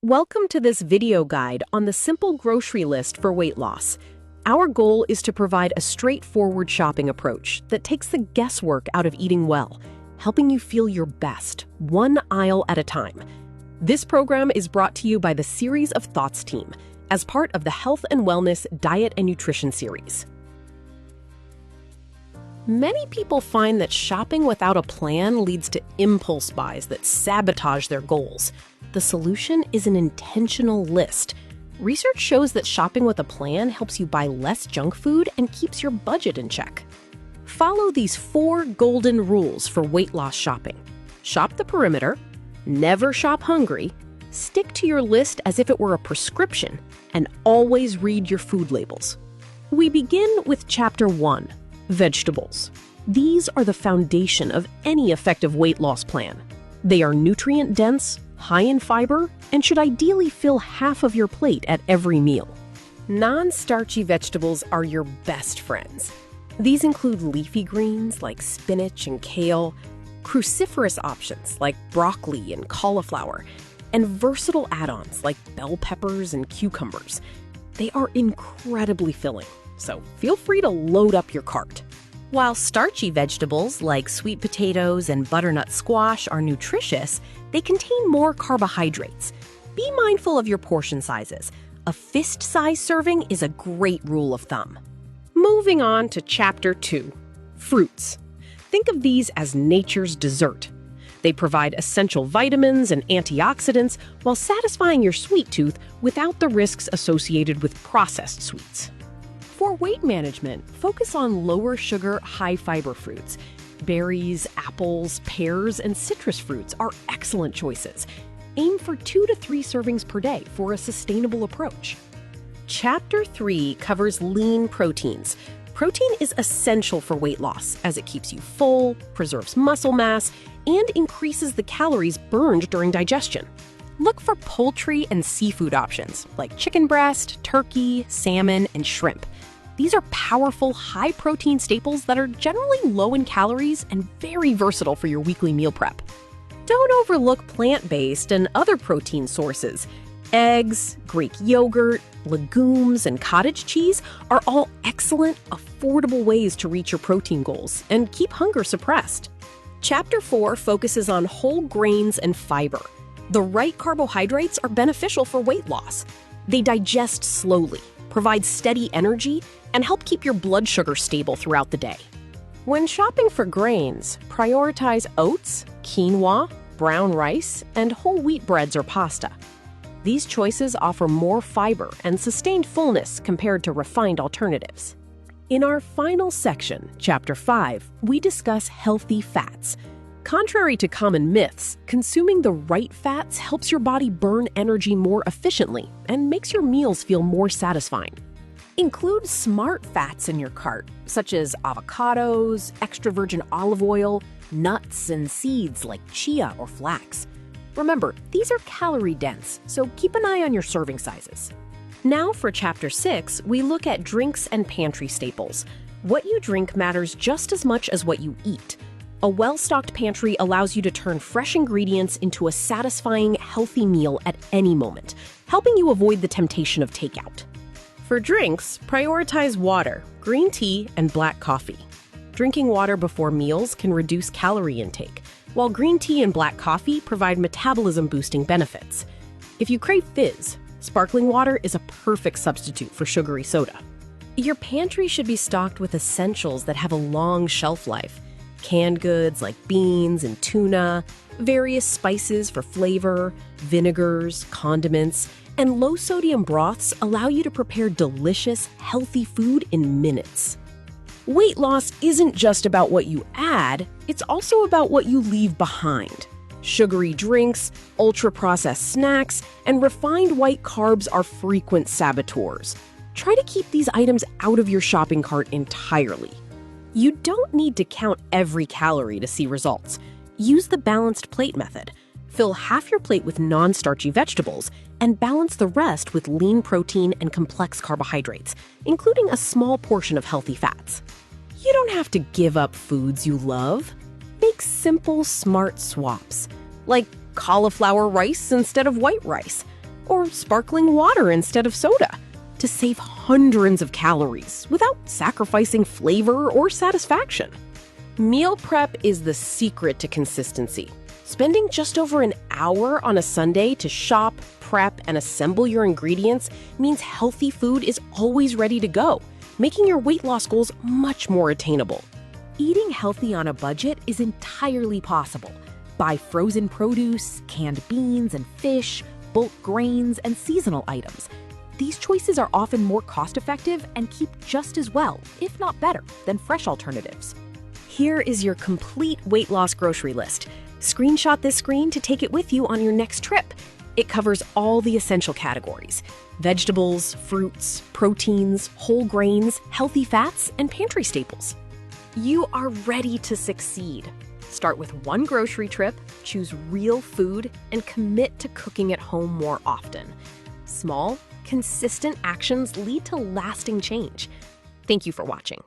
Welcome to this video guide on the simple grocery list for weight loss. Our goal is to provide a straightforward shopping approach that takes the guesswork out of eating well, helping you feel your best, one aisle at a time. This program is brought to you by the Series of Thoughts team as part of the Health and Wellness Diet and Nutrition series. Many people find that shopping without a plan leads to impulse buys that sabotage their goals. The solution is an intentional list. Research shows that shopping with a plan helps you buy less junk food and keeps your budget in check. Follow these 4 golden rules for weight loss shopping. Shop the perimeter, never shop hungry, stick to your list as if it were a prescription, and always read your food labels. We begin with Chapter 1. Vegetables. These are the foundation of any effective weight loss plan. They are nutrient-dense, high in fiber, and should ideally fill half of your plate at every meal. Non-starchy vegetables are your best friends. These include leafy greens like spinach and kale, cruciferous options like broccoli and cauliflower, and versatile add-ons like bell peppers and cucumbers. They are incredibly filling, so feel free to load up your cart. While starchy vegetables like sweet potatoes and butternut squash are nutritious, they contain more carbohydrates. Be mindful of your portion sizes. A fist-size serving is a great rule of thumb. Moving on to Chapter 2. Fruits. Think of these as nature's dessert. They provide essential vitamins and antioxidants while satisfying your sweet tooth without the risks associated with processed sweets. For weight management, focus on lower sugar, high fiber fruits. Berries, apples, pears, and citrus fruits are excellent choices. Aim for 2 to 3 servings per day for a sustainable approach. Chapter 3 covers lean proteins. Protein is essential for weight loss as it keeps you full, preserves muscle mass, and increases the calories burned during digestion. Look for poultry and seafood options like chicken breast, turkey, salmon, and shrimp. These are powerful, high-protein staples that are generally low in calories and very versatile for your weekly meal prep. Don't overlook plant-based and other protein sources. Eggs, Greek yogurt, legumes, and cottage cheese are all excellent, affordable ways to reach your protein goals and keep hunger suppressed. Chapter 4 focuses on whole grains and fiber. The right carbohydrates are beneficial for weight loss. They digest slowly, provide steady energy, and help keep your blood sugar stable throughout the day. When shopping for grains, prioritize oats, quinoa, brown rice, and whole wheat breads or pasta. These choices offer more fiber and sustained fullness compared to refined alternatives. In our final section, Chapter 5, we discuss healthy fats. Contrary to common myths, consuming the right fats helps your body burn energy more efficiently and makes your meals feel more satisfying. Include smart fats in your cart, such as avocados, extra virgin olive oil, nuts, and seeds like chia or flax. Remember, these are calorie-dense, so keep an eye on your serving sizes. Now for Chapter 6, we look at drinks and pantry staples. What you drink matters just as much as what you eat. A well-stocked pantry allows you to turn fresh ingredients into a satisfying, healthy meal at any moment, helping you avoid the temptation of takeout. For drinks, prioritize water, green tea, and black coffee. Drinking water before meals can reduce calorie intake, while green tea and black coffee provide metabolism-boosting benefits. If you crave fizz, sparkling water is a perfect substitute for sugary soda. Your pantry should be stocked with essentials that have a long shelf life. Canned goods like beans and tuna, various spices for flavor, vinegars, condiments, and low-sodium broths allow you to prepare delicious, healthy food in minutes. Weight loss isn't just about what you add, it's also about what you leave behind. Sugary drinks, ultra-processed snacks, and refined white carbs are frequent saboteurs. Try to keep these items out of your shopping cart entirely. You don't need to count every calorie to see results. Use the balanced plate method. Fill half your plate with non-starchy vegetables and balance the rest with lean protein and complex carbohydrates, including a small portion of healthy fats. You don't have to give up foods you love. Make simple, smart swaps, like cauliflower rice instead of white rice, or sparkling water instead of soda, to save hundreds of calories without sacrificing flavor or satisfaction. Meal prep is the secret to consistency. Spending just over an hour on a Sunday to shop, prep, and assemble your ingredients means healthy food is always ready to go, making your weight loss goals much more attainable. Eating healthy on a budget is entirely possible. Buy frozen produce, canned beans and fish, bulk grains, and seasonal items. These choices are often more cost-effective and keep just as well, if not better, than fresh alternatives. Here is your complete weight loss grocery list. Screenshot this screen to take it with you on your next trip. It covers all the essential categories: vegetables, fruits, proteins, whole grains, healthy fats, and pantry staples. You are ready to succeed. Start with one grocery trip, choose real food, and commit to cooking at home more often. Small, consistent actions lead to lasting change. Thank you for watching.